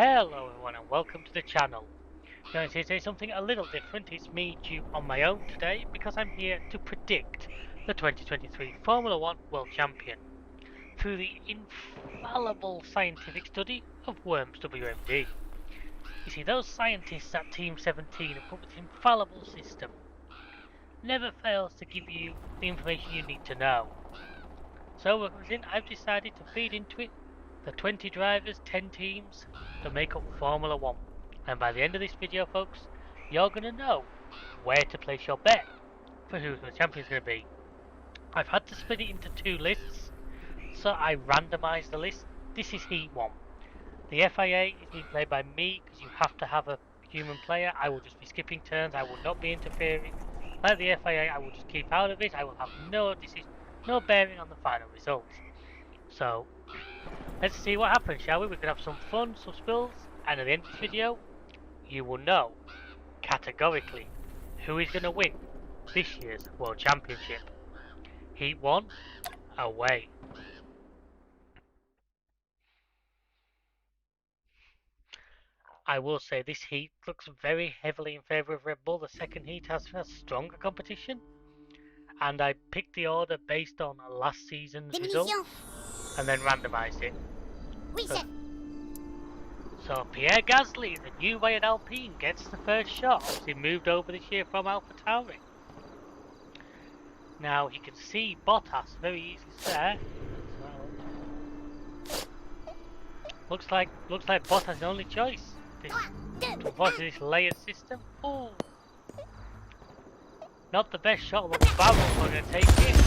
Hello everyone and welcome to the channel. Going to say something a little different. It's me, Duke, on my own today because I'm here to predict the 2023 Formula 1 World Champion through the infallible scientific study of Worms WMD. You see, those scientists at Team 17 have put this infallible system never fails to give you the information you need to know. So I've decided to feed into it the 20 drivers, 10 teams that make up Formula 1. And by the end of this video, folks, you're going to know where to place your bet for who the champion's going to be. I've had to split it into two lists, so I randomised the list. This is Heat 1. The FIA is being played by me because you have to have a human player. I will just be skipping turns, I will not be interfering. Like the FIA, I will just keep out of it. I will have no bearing on the final result. So, let's see what happens, shall we? We can have some fun, some spills, and at the end of this video, you will know, categorically, who is going to win this year's World Championship. Heat 1, away. I will say this heat looks very heavily in favour of Red Bull. The second heat has stronger competition, and I picked the order based on last season's result and then randomised it. So Pierre Gasly, the new way at Alpine, gets the first shot. Obviously moved over this year from AlphaTauri. Now he can see Bottas very easily there. Looks like Bottas is the only choice. Unfortunately, this layered system. Oh, not the best shot, but the barrel's not going to take it.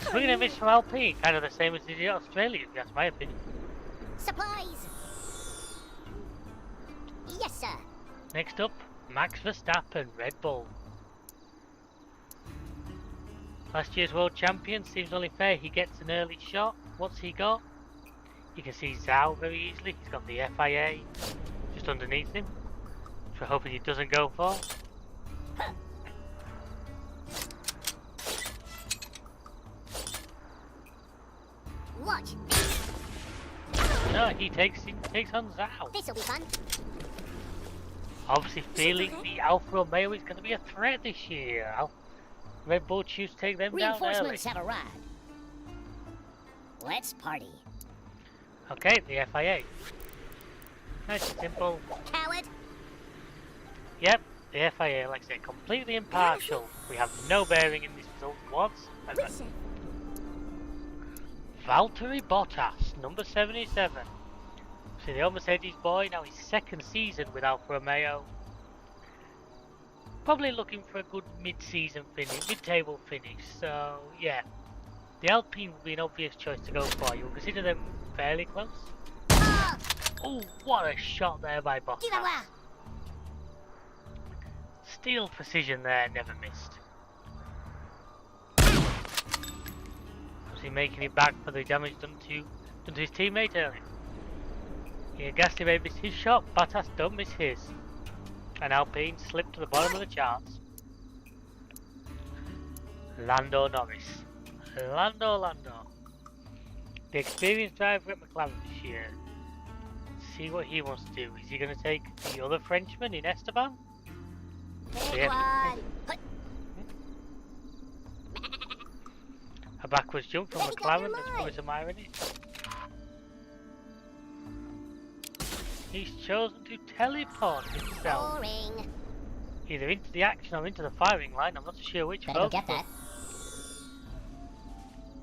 Swing and a miss from Alpine, kind of the same as the Australia, that's my opinion. Supplies! Yes, sir. Next up, Max Verstappen, Red Bull. Last year's world champion, seems only fair he gets an early shot. What's he got? You can see Zhao very easily. He's got the FIA just underneath him, which we're hoping he doesn't go for. Watch. No, he takes on Zhao. This'll be fun. Obviously feeling the Alfa Romeo is going to be a threat this year. Red Bull choose to take them down early. Reinforcements have arrived. Let's party. Okay, the FIA. Nice and simple. Coward. Yep, the FIA, like I said, completely impartial. We have no bearing in this result whatsoever. Valtteri Bottas, number 77. See, the old Mercedes boy, now his second season with Alfa Romeo. Probably looking for a good mid-season finish, mid-table finish, so yeah. The Alpine would be an obvious choice to go for. You'll consider them fairly close. Oh, what a shot there by Bottas. Steel precision there, never missed. He making it back for the damage done to his teammate earlier. Yeah, Gasly may miss his shot, Bottas don't miss his. And Alpine slipped to the bottom of the charts. Lando Norris. Lando. The experienced driver at McLaren this year. See what he wants to do. Is he going to take the other Frenchman in Esteban? A backwards jump from McLaren, there's probably some irony. He's chosen to teleport himself. Boring. Either into the action or into the firing line, I'm not so sure which. Better go get that.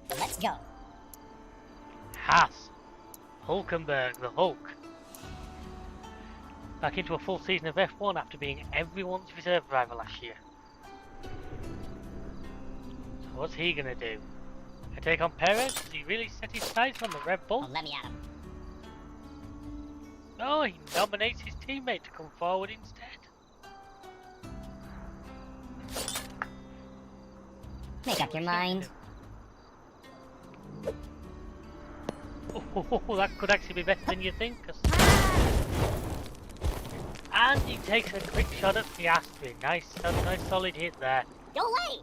Let's go. Haas. Hulkenberg, the Hulk. Back into a full season of F1 after being everyone's reserve driver last year. So what's he gonna do? Can take on Perez? Does he really set his sights on the Red Bull? Oh, let me at him. No, he nominates his teammate to come forward instead. Make up your mind. Oh, that could actually be better than you think. And he takes a quick shot at Piastri. Nice solid hit there. Go away!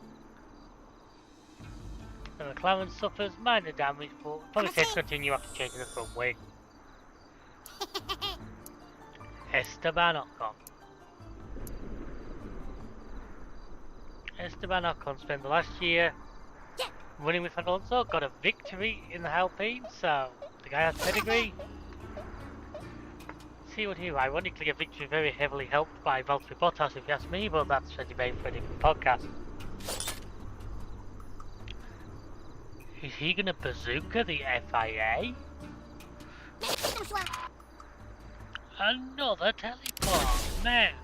The McLaren suffers minor damage, but probably safe to continue after changing the front wing. Esteban Ocon. Esteban Ocon spent the last year running with Alonso, got a victory in the Alpine, so the guy has pedigree. See what here, ironically a victory very heavily helped by Valtteri Bottas if you ask me, but that's a debate for a different podcast. Is he gonna bazooka the FIA? Another teleport, man.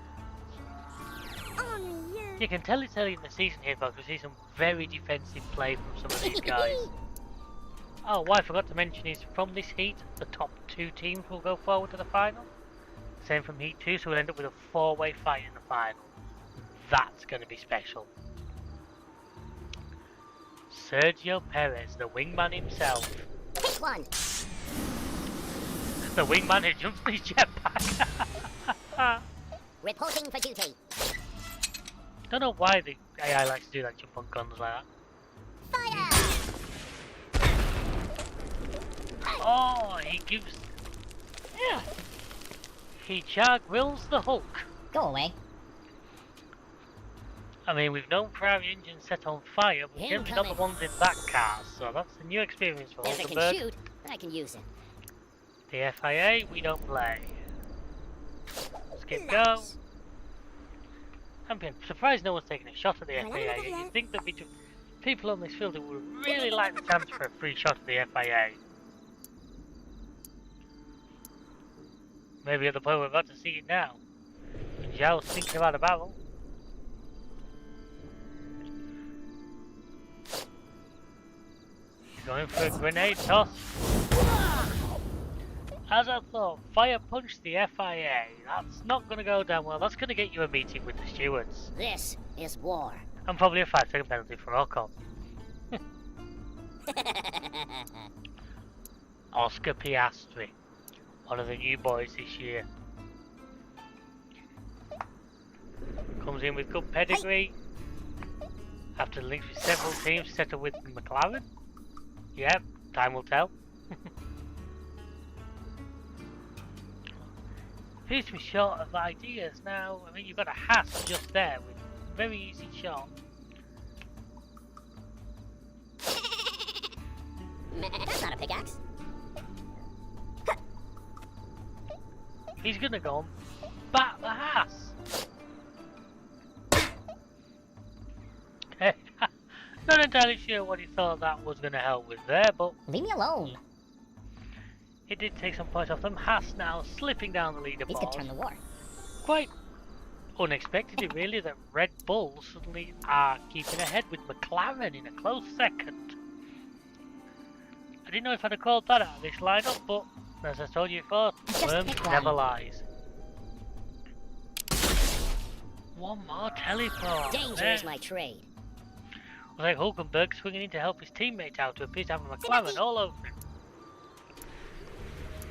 You can tell it's early in the season here, folks. We see some very defensive play from some of these guys. Oh, what I forgot to mention is from this heat, the top 2 teams will go forward to the final. Same from heat 2, so we'll end up with a 4-way fight in the final. That's going to be special. Sergio Perez, the wingman himself. Pick one. The wingman who jumps his jetpack. Reporting for duty. Don't know why the AI likes to do that, jump on guns like that. Fire! Oh, he gives... Yeah. He wills the Hulk. Go away. I mean, we've known Ferrari engines set on fire, but generally not the ones in that car, so that's a new experience for If I can Hulkenberg. shoot, I can use it. The FIA, we don't play. Skip go. Nice. I'm surprised no one's taking a shot at the FIA. You'd think there'd be people on this field who would really like the chance for a free shot at the FIA. Maybe at the point we're about to see it now. And Zhao's thinking about a barrel. He's going for a grenade toss. As I thought, fire punch the FIA. That's not going to go down well. That's going to get you a meeting with the stewards. This is war. And probably a 5-second penalty for Ocon. Oscar Piastri, one of the new boys this year. Comes in with good pedigree. After links with several teams, settled with McLaren. Yep, time will tell. Appears to be short of ideas now. I mean, you've got a Haas just there with a very easy shot. That's not a pickaxe. He's gonna go and bat the Haas. Okay. Not entirely sure what he thought that was gonna help with there, but Leave me alone. it did take some points off them. Haas now slipping down the These could turn leaderboard. the war. Quite unexpectedly, really, that Red Bull suddenly are keeping ahead with McLaren in a close second. I didn't know if I'd have called that out of this lineup, but as I told you before, worms never lies. One more teleport. Danger is my trade. Looks like Hulkenberg swinging in to help his teammate out, who appears to have a McLaren all over him.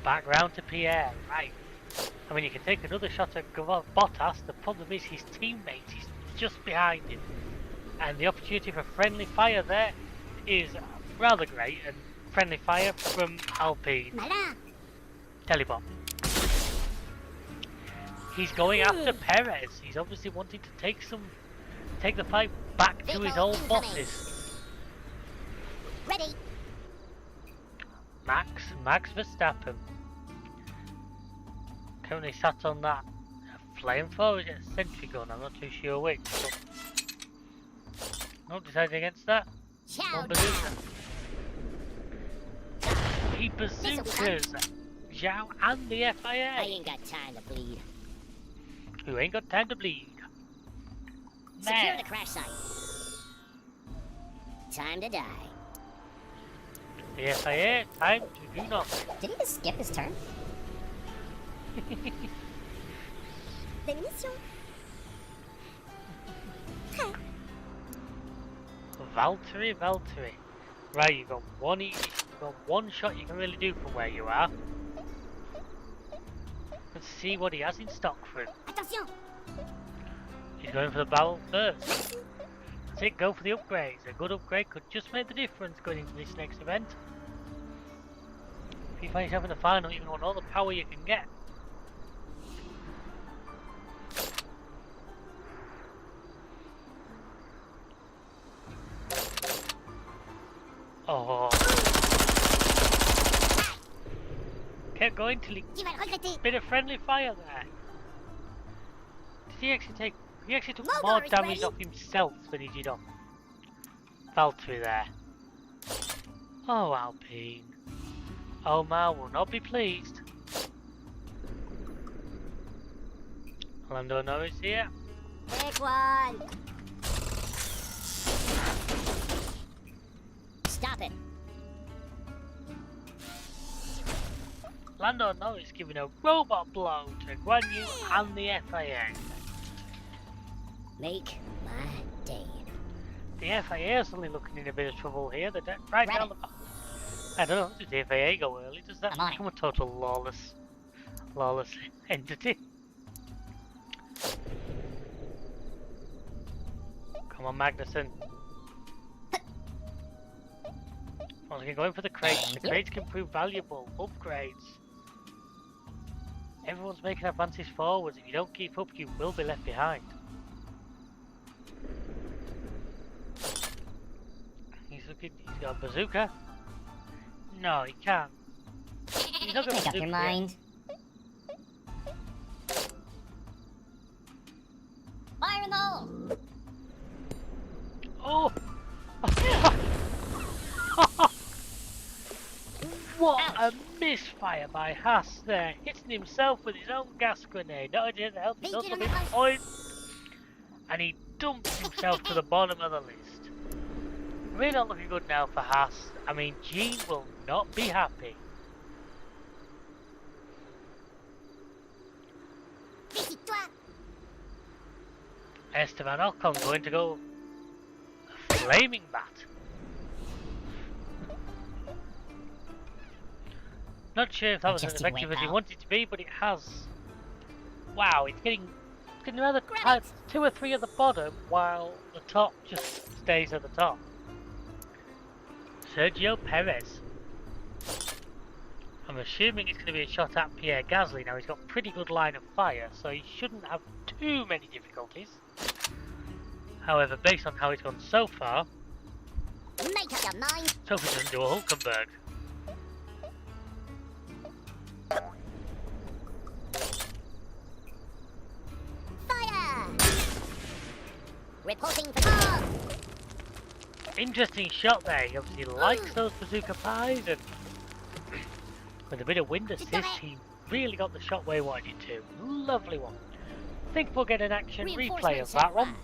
Back round to Pierre, right. I mean, you can take another shot at Bottas. The problem is his teammate is just behind him. And the opportunity for friendly fire there is rather great. And friendly fire from Alpine. Teleport. He's going after Perez. He's obviously wanting to take the fight back to his old bosses. Ready. Max Verstappen. Currently sat on that flamethrower, or is it a sentry gun? I'm not too sure which. But not decided against that. Ciao. He bazookas Zhao and the I FIA. ain't got time to bleed. Who ain't got time to bleed. Secure Man. the crash site. Time to die. The FIA, time to do nothing. Did he just skip his turn? Valtteri. Right, you've got one shot you can really do from where you are. Let's see what he has in stock for him. Attention. He's going for the barrel first. That's it, go for the upgrades. A good upgrade could just make the difference going into this next event. If you find yourself in the final, you want all the power you can get. Oh. Kept going till he bit of friendly fire there. Did he actually take... He actually took more damage off himself than he did off Valtteri there. Oh, Alpine. Omar will not be pleased. Lando Norris here. Pick one. Stop it. Lando Norris giving a robot blow to Guan Yu and the FIA. Make my day. The FIA are suddenly looking in a bit of trouble here. They're right down the back. I don't know, does the FIA go early? Does that become a total lawless entity? Come on, Magnussen. Well, you're going for the crates. The crates can prove valuable. Upgrades. Everyone's making advances forwards. If you don't keep up, you will be left behind. He's got a bazooka. No, he can't. He's not Make up your mind. Fire in the hole! Oh! What a misfire by Haas there, hitting himself with his own gas grenade. Not only did it help, he's also been poisoned. And he dumped himself to the bottom of the list. Really not looking good now for Haas. I mean, Gene will not be happy. Esteban Ocon going to go a flaming bat. Not sure if that was as effective as he wanted to be, but it has. Wow, it's getting rather tight, 2 or 3 at the bottom, while the top just stays at the top. Sergio Perez. I'm assuming it's going to be a shot at Pierre Gasly. Now he's got pretty good line of fire, so he shouldn't have too many difficulties. However, based on how it's gone so far, make up your mind. so he doesn't do a Hulkenberg. Fire! Reporting for call. Interesting shot there. He obviously likes those bazooka pies, and with a bit of wind assist, he really got the shot where he wanted it to. Lovely one. I think we'll get an action replay of that one.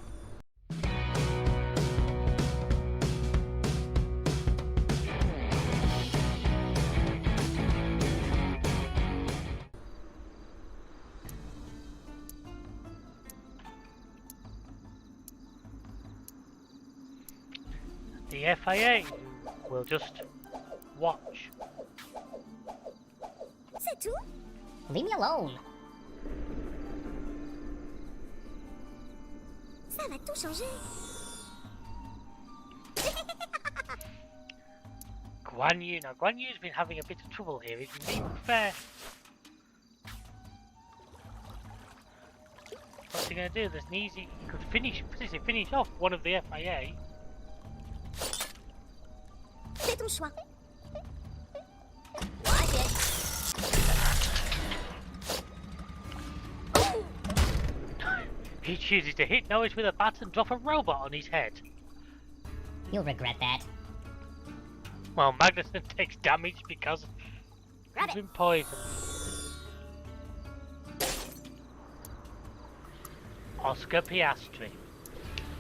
The FIA will just watch. C'est tout? Leave me alone. Ça va tout changer. Guan Yu. Now, Guan Yu's been having a bit of trouble here, isn't he? Fair. What's he going to do? There's an easy. He could potentially finish off one of the FIA. C'est ton choix. Watch it. He chooses to hit Norris with a bat and drop a robot on his head. You'll regret that. Well, Magnussen takes damage because he's been poisoned. Oscar Piastri.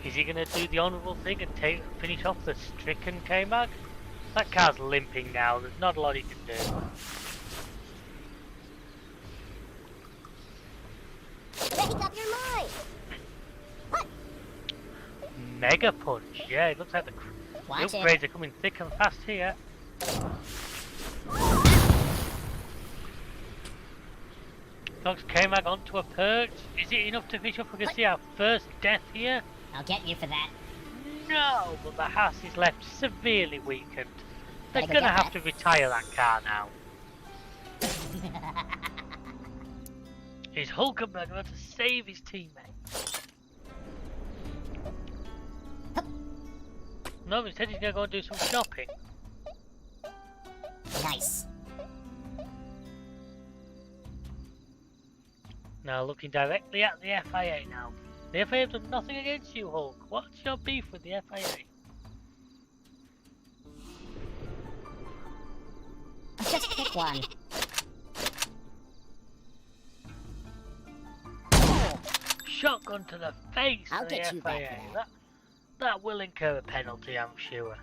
Is he going to do the honourable thing and finish off the stricken K-Mag? That car's limping now, there's not a lot he can do. Make up your mind. What? Mega punch, yeah, it looks like the upgrades are coming thick and fast here. Dogs K-Mag onto a perch. Is it enough to finish off? We can see our first death here. I'll get you for that. no! But the Haas is left severely weakened. They're Better go gonna get have to retire that car now. Is Hulkenberg going to save his teammate? No, instead he's going to go and do some shopping. Nice. Now looking directly at the FIA now. The FIA have done nothing against you, Hulk. What's your beef with the FIA? Just pick one. Shotgun to the face I'll of the get you back FIA. for that. That will incur a penalty, I'm sure.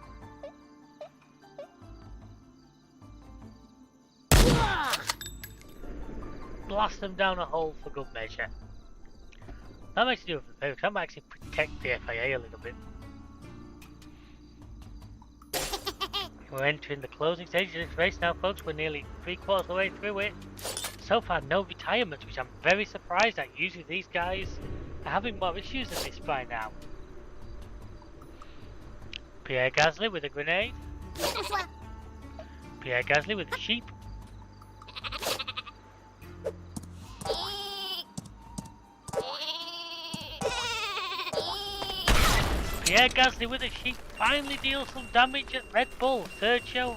Blast them down a hole for good measure. That makes you do a favour, that might actually protect the FIA a little bit. We're entering the closing stages of this race now, folks. We're nearly 3/4 of the way through it. So far, no retirements, which I'm very surprised at. Usually these guys are having more issues than this by now. Pierre Gasly with a grenade. Pierre Gasly with a sheep. Pierre Gasly with a sheep finally deals some damage at Red Bull. Third show.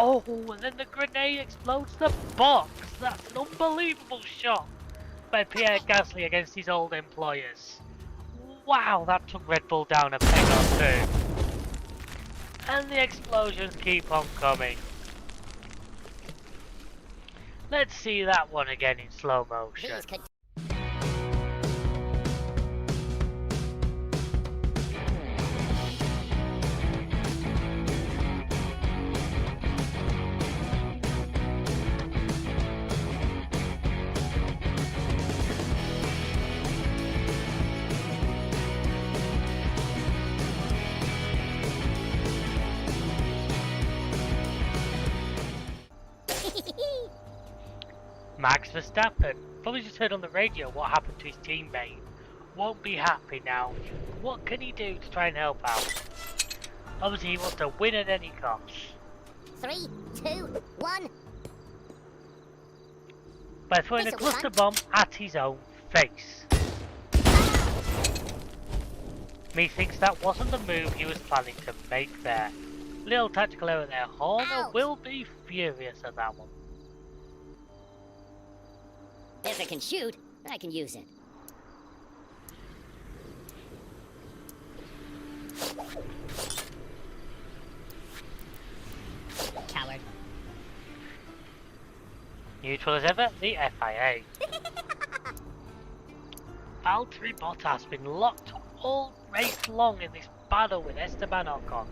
Oh, and then the grenade explodes the box. That's an unbelievable shot by Pierre Gasly against his old employers. Wow, that took Red Bull down a peg or two. And the explosions keep on coming. Let's see that one again in slow motion. Max Verstappen, probably just heard on the radio what happened to his teammate. Won't be happy now. What can he do to try and help out? Obviously he wants to win at any cost. 3, 2, 1. By throwing a cluster bomb at his own face. Methinks that wasn't the move he was planning to make there. Little tactical error there. Horner will be furious at that one. If it can shoot, I can use it. Coward. Neutral as ever, the FIA. Valtteri Bottas has been locked all race long in this battle with Esteban Ocon.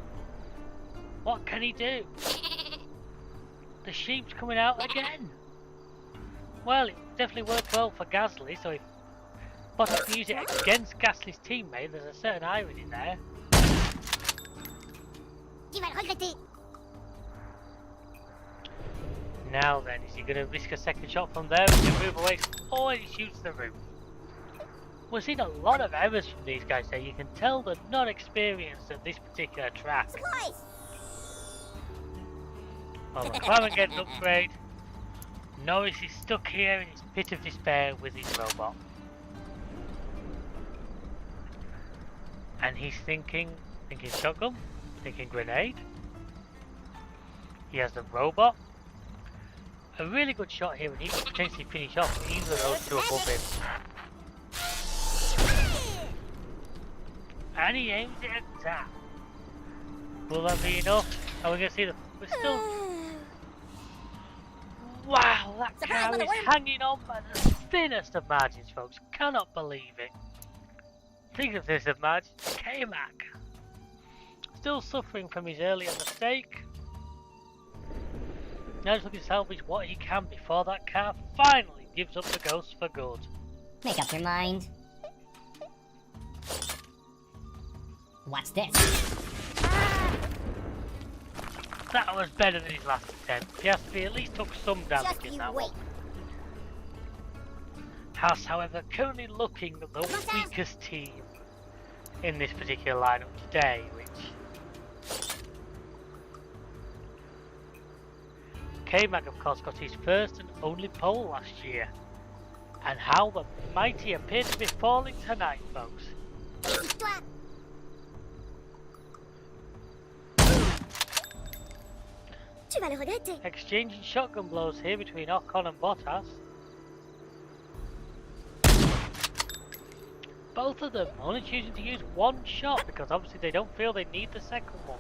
What can he do? The sheep's coming out again. Well, it definitely worked well for Gasly, so if Bottas can use it against Gasly's teammate, there's a certain irony there. Now then, is he going to risk a second shot from there? He can move away. Oh, he shoots the roof. We're seeing a lot of errors from these guys there. You can tell they're not experienced at this particular track. Well, McLaren gets an upgrade. Norris is stuck here in his pit of despair with his robot. And he's thinking shotgun, thinking grenade. He has the robot. A really good shot here, and he could potentially finish off either of those two above him. And he aims it at that. Will that be enough? Are we going to see the... We're still... Wow, that car is hanging on by the thinnest of margins, folks. Cannot believe it. Think of this of margins. K-Mac. Still suffering from his earlier mistake. Now he's looking to salvage what he can before that car finally gives up the ghost for good. Make up your mind. What's this? That was better than his last attempt. Piastri at least took some damage in that one. Haas, however, currently looking at the weakest team. in this particular lineup today, which K-Mag of course got his first and only pole last year. And how the mighty appear to be falling tonight, folks. Tu vas le regretter. Exchanging shotgun blows here between Ocon and Bottas. Both of them only choosing to use one shot because obviously they don't feel they need the second one.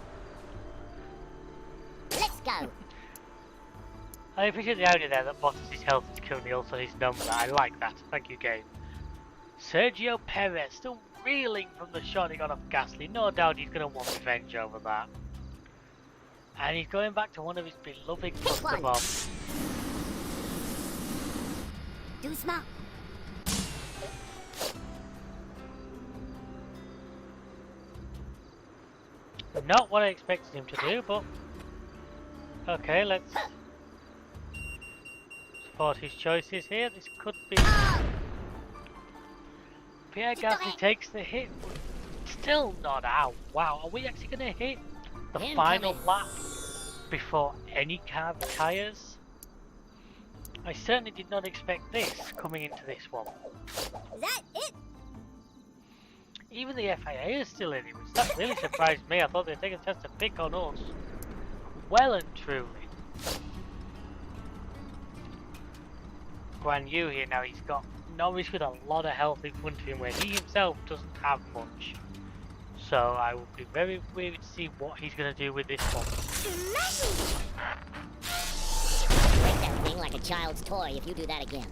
Let's go. I appreciate the idea there that Bottas' health is currently also his number. I like that. Thank you, game. Sergio Perez still reeling from the shot he got off Gasly. No doubt he's going to want revenge over that. And he's going back to one of his beloved cluster bombs. Doucement. Not what I expected him to do, but okay, let's support his choices here. This could be Pierre Gasly takes the hit, but still not out. Wow, are we actually going to hit the final lap before any car retires? I certainly did not expect this coming into this one. Is that it? Even the FIA is still in it, which that really surprised me. I thought they'd take a chance to pick on us. Well and truly. Guan Yu here now, he's got Norris with a lot of health in front of him where he himself doesn't have much. So I will be very worried to see what he's going to do with this one. Break that thing like a child's toy if you do that again.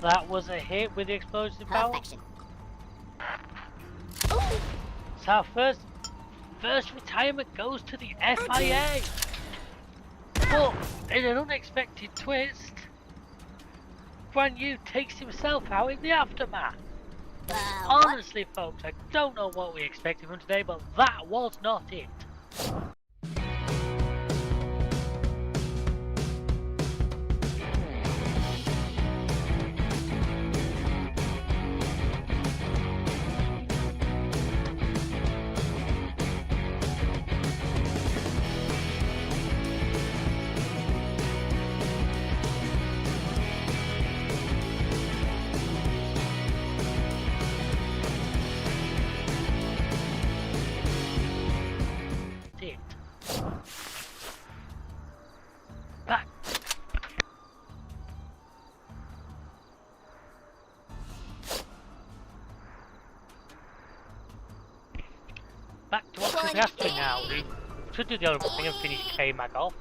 That was a hit with the explosive power. Perfection. So our first retirement goes to the FIA. But in an unexpected twist, Guan Yu takes himself out in the aftermath. Honestly, folks, I don't know what we expected from today, but that was not it. Back to what we have to now. We should do the other thing and finish K-Mag off.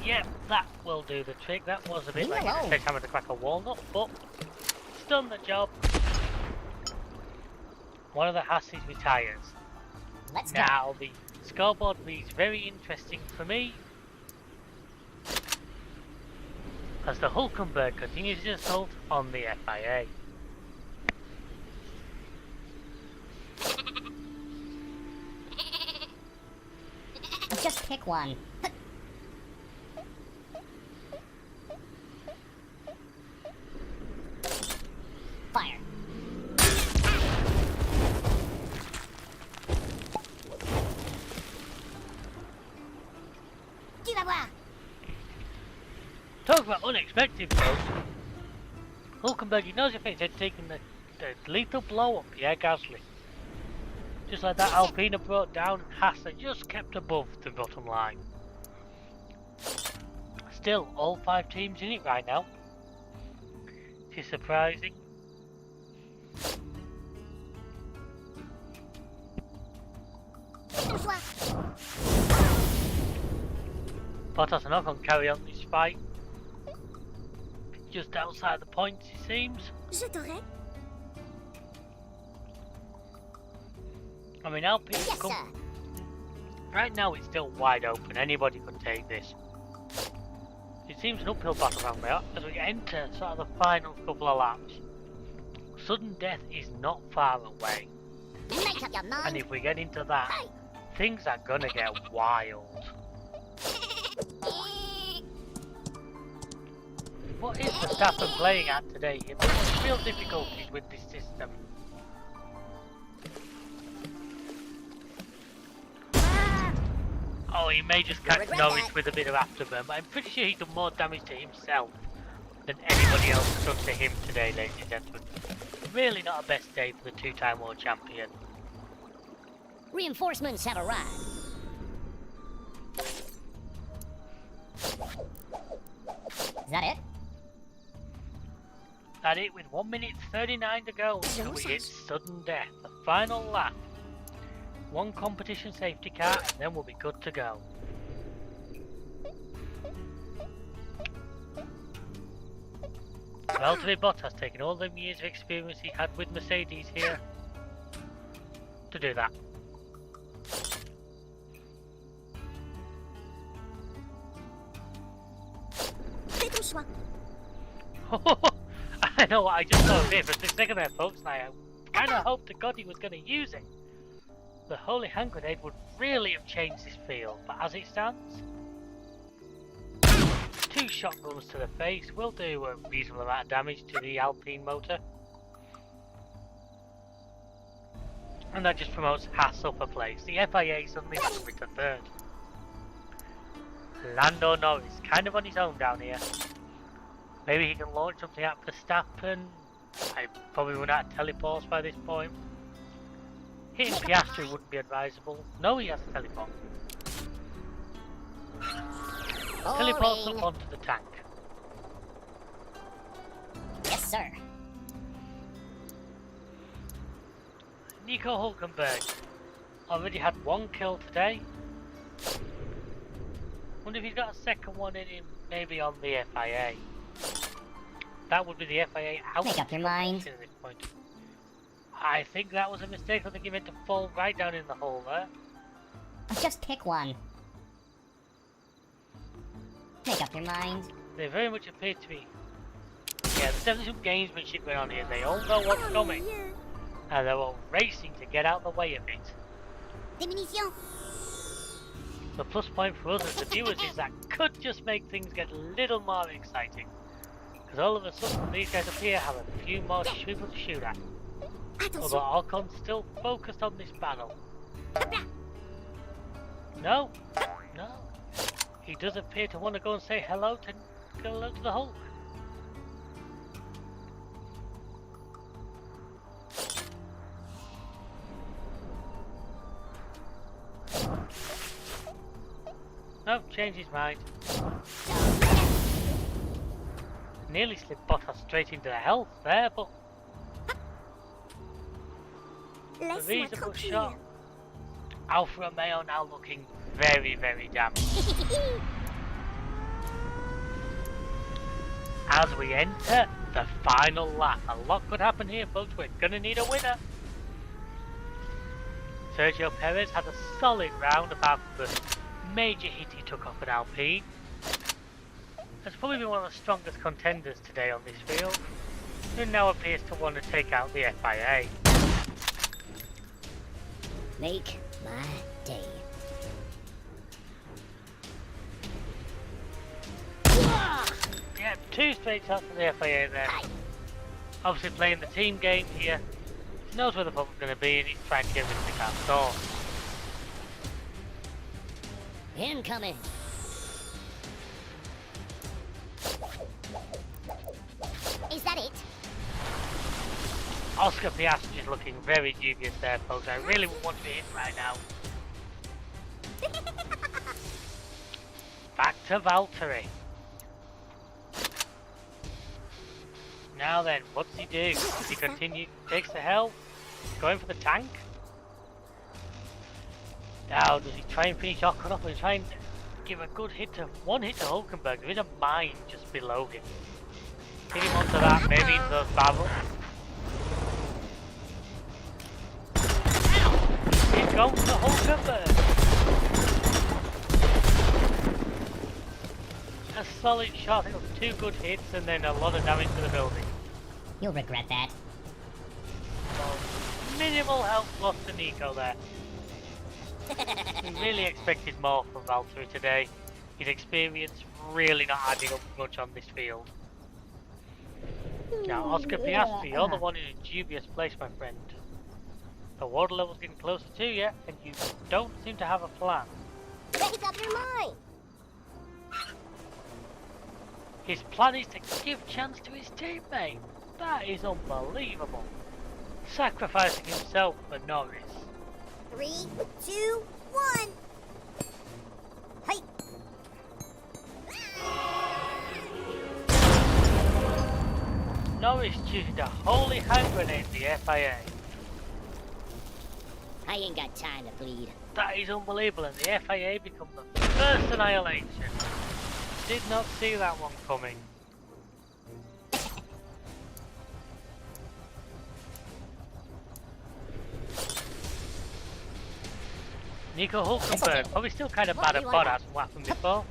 Yep, that will do the trick. That was a bit like a sledgehammer to crack a walnut, but it's done the job. One of the Hasses retires. Now the scoreboard reads very interesting for me, as the Hulkenberg continues his assault on the FIA. Just pick one. Fire. Tu vas voir. Talk about unexpected, folks. Hulkenberg, he knows if he's taken the lethal blow up Pierre Gasly. Just like that, Alpina brought down Haas just kept above the bottom line. Still, all 5 teams in it right now. Which is surprising. Bottas and Ocon carry on this fight. Just outside the points, it seems. Je t'aurai. I mean, Alpine right now it's still wide open. Anybody could take this. It seems an uphill battle around there as we enter sort of the final couple of laps. Sudden death is not far away. Make up your mind. And if we get into that, things are gonna get wild. What is the staff playing at today? There are real difficulties with this system. Oh, he may just catch Norwich with a bit of afterburn, but I'm pretty sure he's done more damage to himself than anybody else has done to him today, ladies and gentlemen. Really not a best day for the two-time world champion. Reinforcements have arrived. Is that it? That it, with 1 minute 39 to go until we hit sudden death. The final lap. One competition safety car and then we'll be good to go. Valtteri Bottas taking all the years of experience he had with Mercedes here to do that. Fais ton choix. I know what I just saw here for a second there, folks, and I kind of hoped to God he was going to use it. The Holy Hand Grenade would really have changed this field, but as it stands, 2 shotguns to the face will do a reasonable amount of damage to the Alpine motor. And that just promotes Haas up a place. The FIA suddenly moved to 3rd. Lando Norris, kind of on his own down here. Maybe he can launch something at Verstappen. I probably run out of teleports by this point. Hitting Piastri wouldn't be advisable. No, he has a teleport. Teleports up onto the tank. Yes, sir. Nico Hulkenberg already had 1 kill today. Wonder if he's got a second one in him, maybe on the FIA. That would be the FIA out. Make up your mind. At this point. I think that was a mistake. I think he meant to fall right down in the hole there. Just pick one. Make up your mind. They very much appear to be. Yeah, there's definitely some gamesmanship going on here. They all know what's coming, and they're all racing to get out the way of it. Des munitions. The plus point for us as the viewers is that could just make things get a little more exciting. Because all of a sudden these guys up here have a few more people to shoot at. Although Alcon's still focused on this battle. No, no. He does appear to want to go and say hello to the Hulk. No, changed his mind. Nearly slipped Bottas straight into the health there, but a reasonable shot. Alfa Romeo now looking very, very damaged. As we enter the final lap, a lot could happen here, folks. We're gonna need a winner. Sergio Perez had a solid round apart from the major hit he took off at Alpine. Has probably been one of the strongest contenders today on this field, who now appears to want to take out the FIA. Make my day. Yeah, 2 straight shots for the FIA there. Obviously playing the team game here. He knows where the problem's going to be and he's trying to get rid of the car stall. Incoming. Is that it? Oscar Piastri is looking very dubious there, folks. I really would want to be hit right now. Back to Valtteri. Now then, what's he do? Does he continue? Takes the hell? Going for the tank? Now, does he try and finish Ocon off and try and give a good hit to one hit to Hulkenberg? There is a mine just below him. Hit him onto that, maybe into the barrel. It goes to Hulkenberg. A solid shot, it was 2 good hits and then a lot of damage to the building. You'll regret that. Well, minimal health loss to Nico there. We really expected more from Valtteri today. His experience really not adding up much on this field. Now, Oscar Piastri, you're the one in a dubious place, my friend. The water level's getting closer to you, and you don't seem to have a plan. Make up your mind. His plan is to give chance to his teammate. That is unbelievable. Sacrificing himself for Norris. 3, 2, 1. Hey. Norris choosing a holy hand grenade in the FIA. I ain't got time to bleed. That is unbelievable, and the FIA become the first annihilation. Did not see that one coming. Nico Hulkenberg, probably still kind of bad at Bottas from what happened before.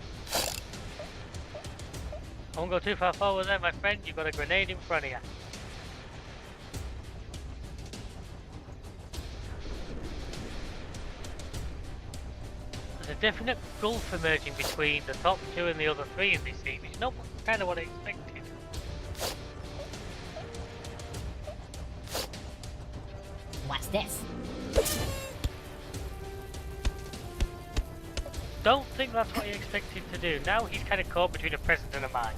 I won't go too far forward there, my friend. You've got a grenade in front of you. There's a definite gulf emerging between the top two and the other three in this team. It's not kind of what I expected. What's this? Don't think that's what he expected to do. Now he's kind of caught between a present and a mine.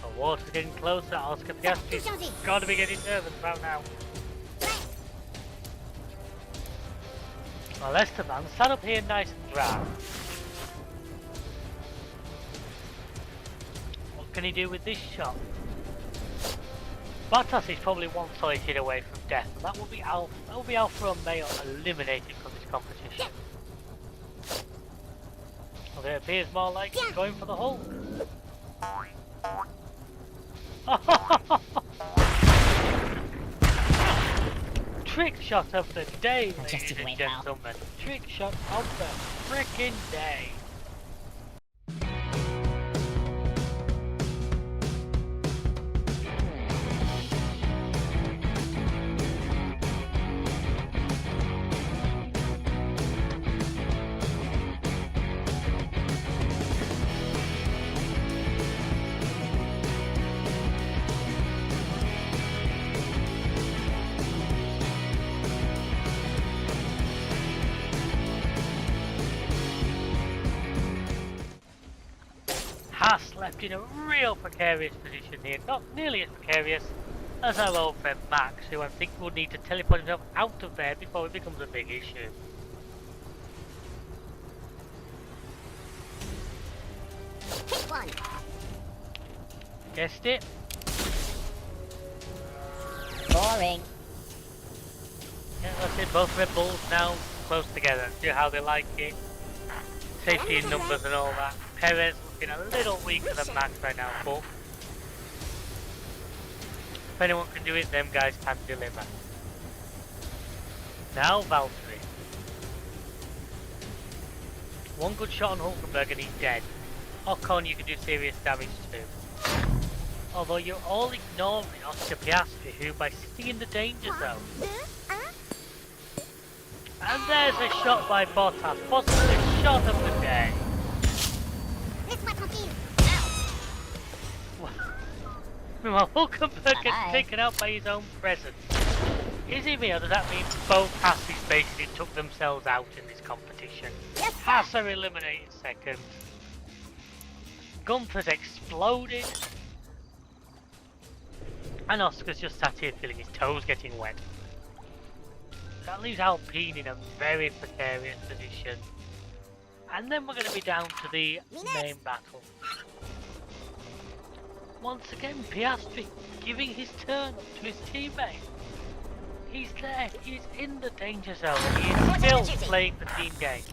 The water's getting closer. Oscar Piastri's got to be getting nervous about now. Well, Esteban, stand up here nice and dry. What can he do with this shot? Bottas is probably one solid hit away from death, and that will be Alfa Romeo eliminated from this competition. Well, it appears more like he's going for the Hulk. Trick shot of the day, ladies and gentlemen. Trick shot of the frickin' day. Haas left in a real precarious position here, not nearly as precarious as our old friend Max, who I think will need to teleport himself out of there before it becomes a big issue. Pick one. Guessed it? Boring. Yeah, that's it, both Red Bulls now close together. See how they like it. Safety in numbers and all that. Perez looking a little weaker than Max right now, but if anyone can do it, them guys can deliver. Now Valtteri. One good shot on Hulkenberg and he's dead. Ocon you can do serious damage to. Although you're all ignoring Oscar Piastri, who by sitting in the danger zone. And there's a shot by Bottas, possibly the shot of the day. Laisse-moi tranquille. Meanwhile, Hulkenberg gets taken out by his own presence. Is he me, or does that mean both Hasses basically took themselves out in this competition? Yes, Haas are eliminated second. Gunther's exploded. And Oscar's just sat here feeling his toes getting wet. That leaves Alpine in a very precarious position. And then we're going to be down to the main battle. Once again, Piastri giving his turn to his teammate. He's there, he's in the danger zone, he is still playing the team game.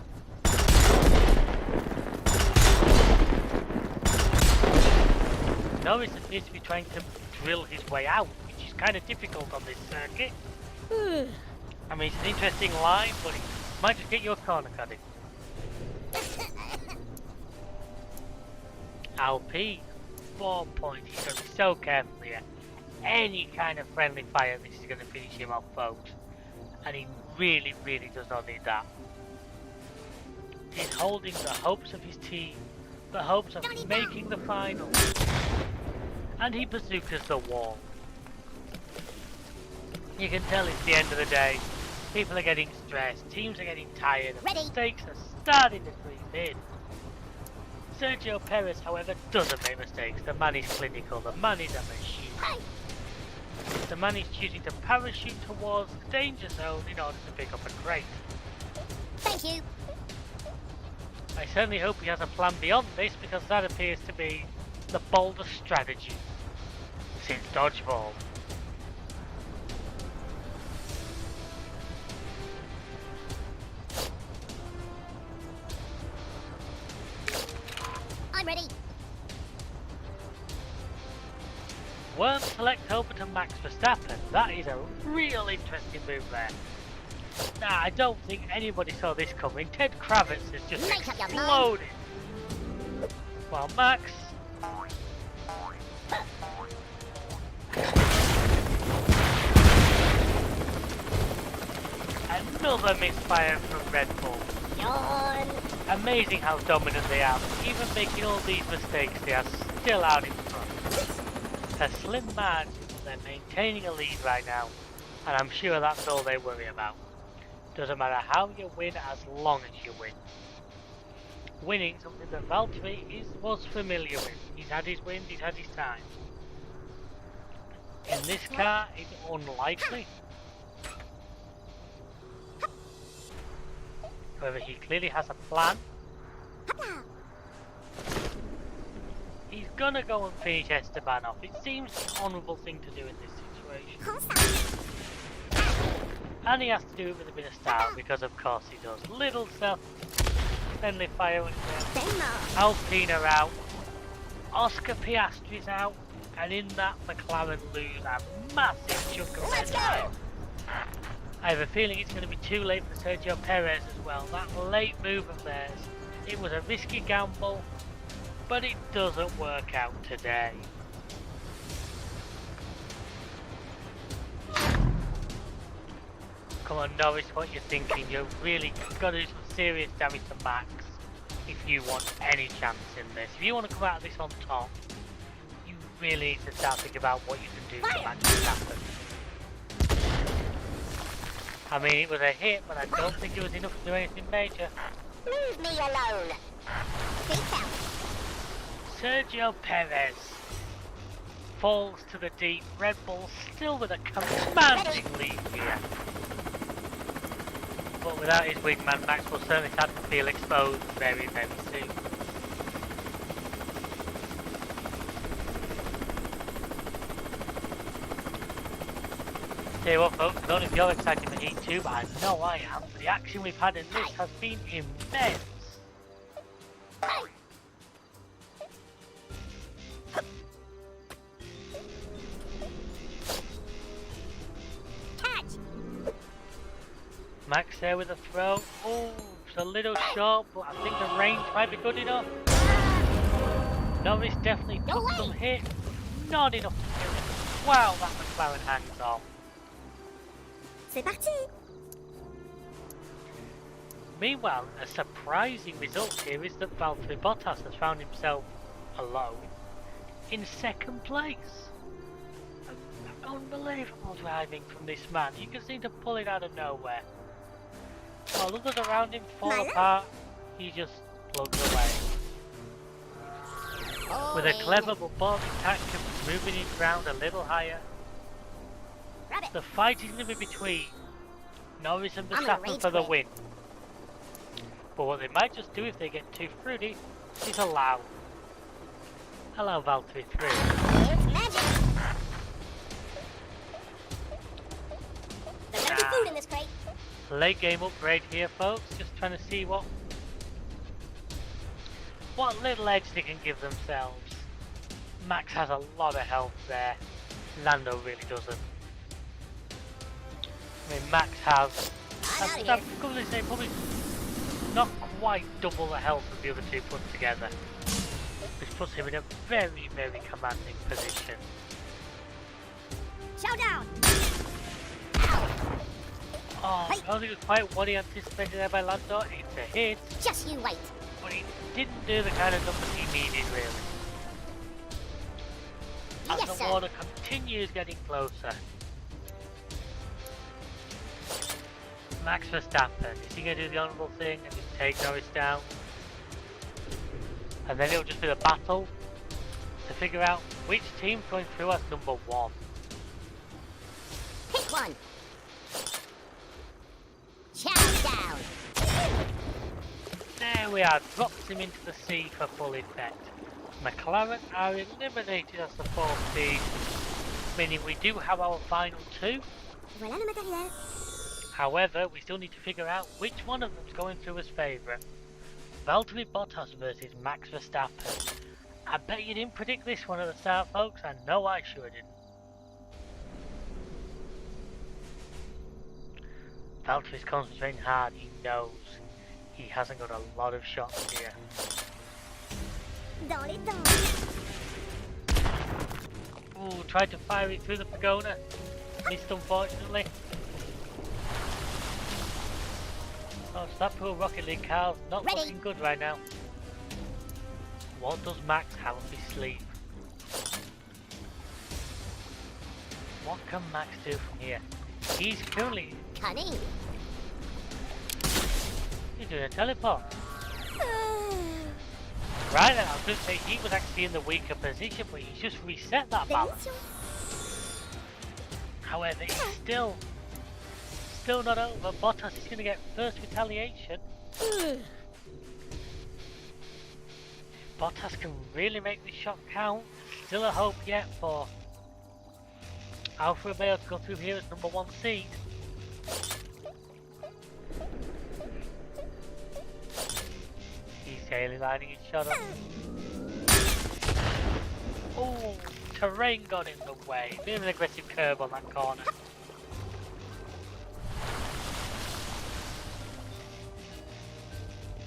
Norris appears to be trying to drill his way out, which is kind of difficult on this circuit. I mean, it's an interesting line, but it might just get your corner cutting. Alpine, 4 points. He's got to be so careful here. Any kind of friendly fire, this is going to finish him off, folks. And he really, really does not need that. He's holding the hopes of his team, the hopes of making the final. And he bazookas the wall. You can tell it's the end of the day. People are getting stressed, teams are getting tired, and mistakes are starting to creep in. Sergio Perez, however, doesn't make mistakes. The man is clinical, the man is a machine. The man is choosing to parachute towards the danger zone in order to pick up a crate. Thank you. I certainly hope he has a plan beyond this, because that appears to be the boldest strategy since dodgeball. I'm ready. Won't select over to Max Verstappen. That is a real interesting move there. Nah, I don't think anybody saw this coming. Ted Kravitz has just exploded. While Max... Another misfire from Red Bull. Yawn. Amazing how dominant they are. Even making all these mistakes, they are still out in front. A slim margin, they're maintaining a lead right now, and I'm sure that's all they worry about. Doesn't matter how you win, as long as you win. Winning, something that Valtteri was familiar with. He's had his wins, he's had his time. In this car, it's unlikely. However, he clearly has a plan. He's gonna go and finish Esteban off. It seems the honourable thing to do in this situation. And he has to do it with a bit of style, because of course he does. Little stuff. Friendly fire again. Alpine are out. Oscar Piastri's out. And in that, McLaren lose a massive chunk of their time. I have a feeling it's going to be too late for Sergio Perez as well. That late move of theirs, it was a risky gamble, but it doesn't work out today. Come on, Norris, what you're thinking? You've really got to do some serious damage to Max if you want any chance in this. If you want to come out of this on top, you really need to start thinking about what you can do to Max Verstappen. I mean, it was a hit, but I don't think it was enough to do anything major. Leave me alone. Sergio Perez falls to the deep. Red Bull still with a commanding lead here. But without his wingman, Max will certainly start to feel exposed very, very soon. Tell you what, folks, I don't know if you're excited for Heat 2, but I know I am. The action we've had in this has been immense. Catch. Max there with a throw. Oh, it's a little short, but I think the range might be good enough. Norris definitely took some hit. Not enough to kill him. Wow, that McLaren hangs off. C'est parti. Meanwhile, a surprising result here is that Valtteri Bottas has found himself alone in second place. Unbelievable driving from this man. You can seem to pull it out of nowhere. While others around him fall apart, he just plugs away. With a clever but boring tactic of moving his ground a little higher, the fight is going to be between Norris and Verstappen for the win. But what they might just do if they get too fruity is allow Valtteri through. It's magic. There's gonna be food in this crate. Late game upgrade here, folks. Just trying to see what little edge they can give themselves. Max has a lot of health there. Lando really doesn't. I mean, Max has, I'm going to say, probably not quite double the health of the other two put together, which puts him in a very, very commanding position. Showdown. Oh, I don't think it was quite what he anticipated there by Lando. It's a hit. Just you wait. but he didn't do the kind of numbers he needed really. As Yes, the sir. water continues getting closer. Max Verstappen, is he going to do the honourable thing and just take Norris down? And then it'll just be the battle to figure out which team's going through as number 1. Pick one. Chow down. There we are, drops him into the sea for full effect. McLaren are eliminated as the 4th seed, meaning we do have our final 2. Voilà le matériel. However, we still need to figure out which one of them's going through as favourite. Valtteri Bottas versus Max Verstappen. I bet you didn't predict this one at the start, folks. I know I sure didn't. Valtteri's concentrating hard. He knows he hasn't got a lot of shots here. Dans les dents. Ooh, tried to fire it through the Pagona. Missed, unfortunately. Oh, so that poor Rocket League car's not Ready. looking good right now. What does Max have up his sleeve? What can Max do from here? He's currently... Cunning. He's doing a teleport. Right then, I was going to say he was actually in the weaker position, but he's just reset that balance. Démission. However, it's still not over. Bottas is going to get first retaliation. Bottas can really make this shot count. Still a hope yet for Alfa Romeo to go through here as number 1 seed. He's daily lining his shot up. Oh, terrain got in the way. Bit of an aggressive curve on that corner.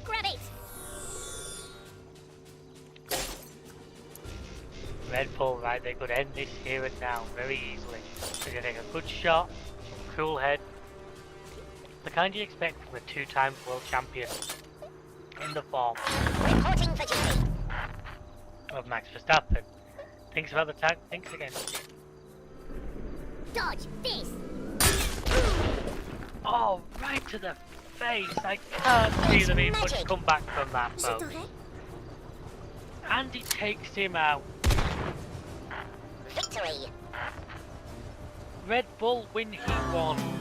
Grab it. Red Bull, right, they could end this here and now very easily. They're going to take a good shot, some cool head. The kind you expect from a 2-time world champion in the form Reporting for duty. of Max Verstappen. Thinks about the tank, thinks again. Dodge this. Oh, right to the face. I can't see there being much magic. comeback from that, Je folks. t'aurais. And he takes him out. Victory. Red Bull win Heat 1.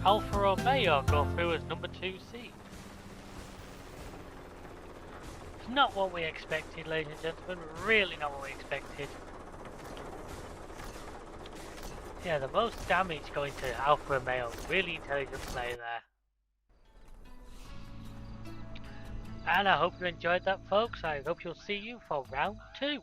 Alfa Romeo go through as number 2 seed. It's not what we expected, ladies and gentlemen. Really not what we expected. Yeah, the most damage going to Alfa Romeo. Really intelligent play there. And I hope you enjoyed that, folks. I hope you'll see you for round 2.